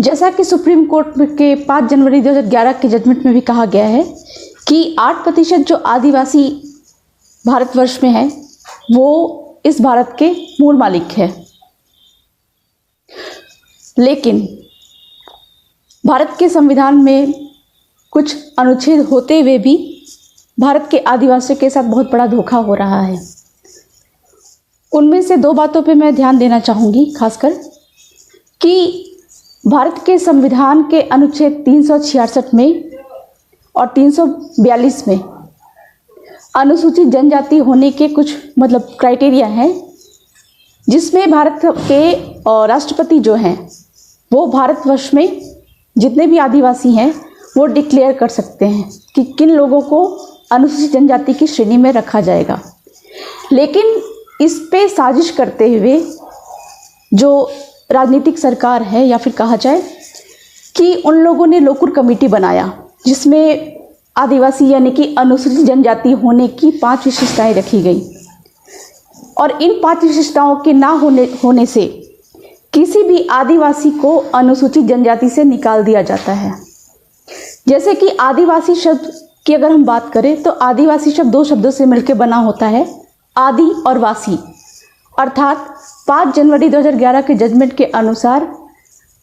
जैसा कि supreme court के 5 जनवरी 2011 के जजमेंट में भी कहा गया है कि 8% जो आदिवासी भारतवर्ष में है वो इस भारत के मूल मालिक है। लेकिन भारत के संविधान में कुछ अनुच्छेद होते हुए भी भारत के आदिवासियों के साथ बहुत बड़ा धोखा हो रहा है। उनमें से 2 बातों पे मैं ध्यान देना चाहूँगी, खासकर कि भारत के संविधान के अनुच्छेद 366 में और 342 में अनुसूचित जनजाति होने के कुछ क्राइटेरिया हैं, जिसमें भारत के राष्ट्रपति जो हैं वो भारतवर्ष में जितने भी आदिवासी हैं वो डिक्लेयर कर सकते हैं कि किन लोगों को अनुसूचित जनजाति की श्रेणी में रखा जाएगा। लेकिन इस पे साजिश करते हुए जो राजनीतिक सरकार है, या फिर कहा जाए कि उन लोगों ने लोकुर कमेटी बनाया जिसमें आदिवासी यानी कि अनुसूचित जनजाति होने की 5 विशेषताएं रखी गई, और इन 5 विशेषताओं के ना होने से किसी भी आदिवासी को अनुसूचित जनजाति से निकाल दिया जाता है। जैसे कि आदिवासी शब्द की अगर हम बात करें तो आदिवासी शब्द 2 शब्दों से मिलकर बना होता है, आदि और वासी। अर्थात 5 जनवरी 2011 के जजमेंट के अनुसार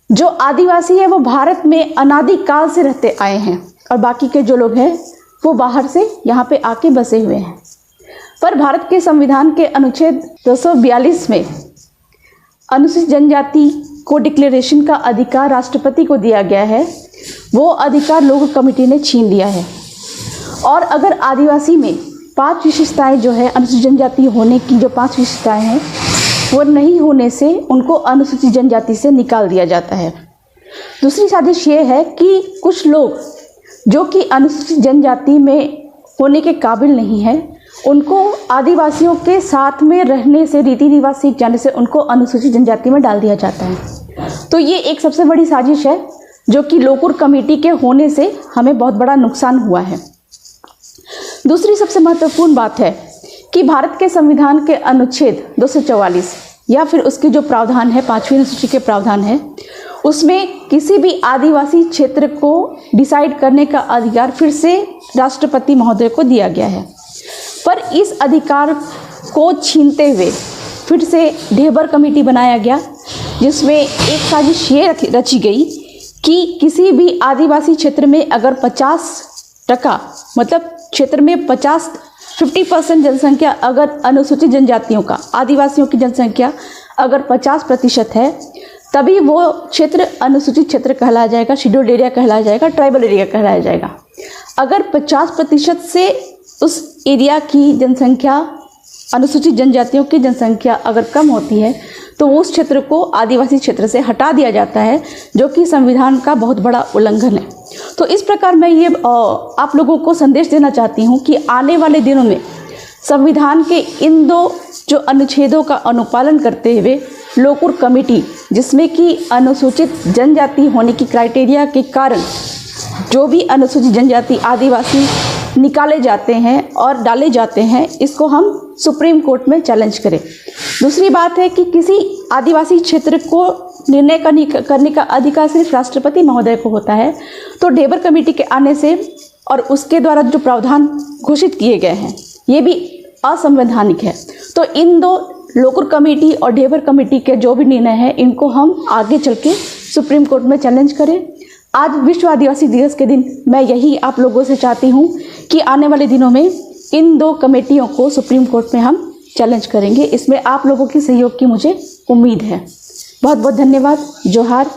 जो आदिवासी है वो भारत में अनादि काल से रहते आए हैं, और बाकी के जो लोग हैं वो बाहर से यहाँ पे आके बसे हुए हैं। पर भारत के संविधान के अनुच्छेद 242 में अनुसूचित जनजाति को डिक्लेरेशन का अधिकार राष्ट्रपति को दिया गया है, वो अधिकार लोक कमेटी ने छीन लिया है। और अगर आदिवासी में 5 विशेषताएं जो है अनुसूचित जनजाति होने की जो 5 विशेषताएं हैं वो नहीं होने से उनको अनुसूचित जनजाति से निकाल दिया जाता है। दूसरी साजिश ये है कि कुछ लोग जो कि अनुसूचित जनजाति में होने के काबिल नहीं है, उनको आदिवासियों के साथ में रहने से, रीति रिवाज सीख जाने से उनको अनुसूचित जनजाति में डाल दिया जाता है। तो ये एक सबसे बड़ी साजिश है जो कि लोकुर कमेटी के होने से हमें बहुत बड़ा नुकसान हुआ है। दूसरी सबसे महत्वपूर्ण बात है कि भारत के संविधान के अनुच्छेद 244 या फिर उसके जो प्रावधान है, 5वीं अनुसूची के प्रावधान है, उसमें किसी भी आदिवासी क्षेत्र को डिसाइड करने का अधिकार फिर से राष्ट्रपति महोदय को दिया गया है। पर इस अधिकार को छीनते हुए फिर से ढेबर कमेटी बनाया गया, जिसमें एक साजिश ये रची गई कि किसी भी आदिवासी क्षेत्र में अगर 50% क्षेत्र में 50% जनसंख्या अगर अनुसूचित जनजातियों का, आदिवासियों की जनसंख्या अगर 50% है, तभी वो क्षेत्र अनुसूचित क्षेत्र कहलाया जाएगा, शेड्यूल्ड एरिया कहलाया जाएगा, ट्राइबल एरिया कहलाया जाएगा। अगर 50% से उस एरिया की जनसंख्या, अनुसूचित जनजातियों की जनसंख्या अगर कम होती है तो उस क्षेत्र को आदिवासी क्षेत्र से हटा दिया जाता है, जो कि संविधान का बहुत बड़ा उल्लंघन है। तो इस प्रकार मैं ये आप लोगों को संदेश देना चाहती हूँ कि आने वाले दिनों में संविधान के इन 2 जो अनुच्छेदों का अनुपालन करते हुए लोकुर कमेटी, जिसमें कि अनुसूचित जनजाति होने की क्राइटेरिया के कारण जो भी अनुसूचित जनजाति आदिवासी निकाले जाते हैं और डाले जाते हैं, इसको हम सुप्रीम कोर्ट में चैलेंज करें। दूसरी बात है कि किसी आदिवासी क्षेत्र को निर्णय करने का अधिकार सिर्फ राष्ट्रपति महोदय को होता है, तो ढेबर कमेटी के आने से और उसके द्वारा जो प्रावधान घोषित किए गए हैं ये भी असंवैधानिक है। तो इन 2 लोकुर कमेटी और ढेबर कमेटी के जो भी निर्णय हैं इनको हम आगे चल के सुप्रीम कोर्ट में चैलेंज करें। आज विश्व आदिवासी दिवस के दिन मैं यही आप लोगों से चाहती हूँ कि आने वाले दिनों में इन 2 कमेटियों को सुप्रीम कोर्ट में हम चैलेंज करेंगे। इसमें आप लोगों की सहयोग की मुझे उम्मीद है। बहुत बहुत धन्यवाद। जोहार।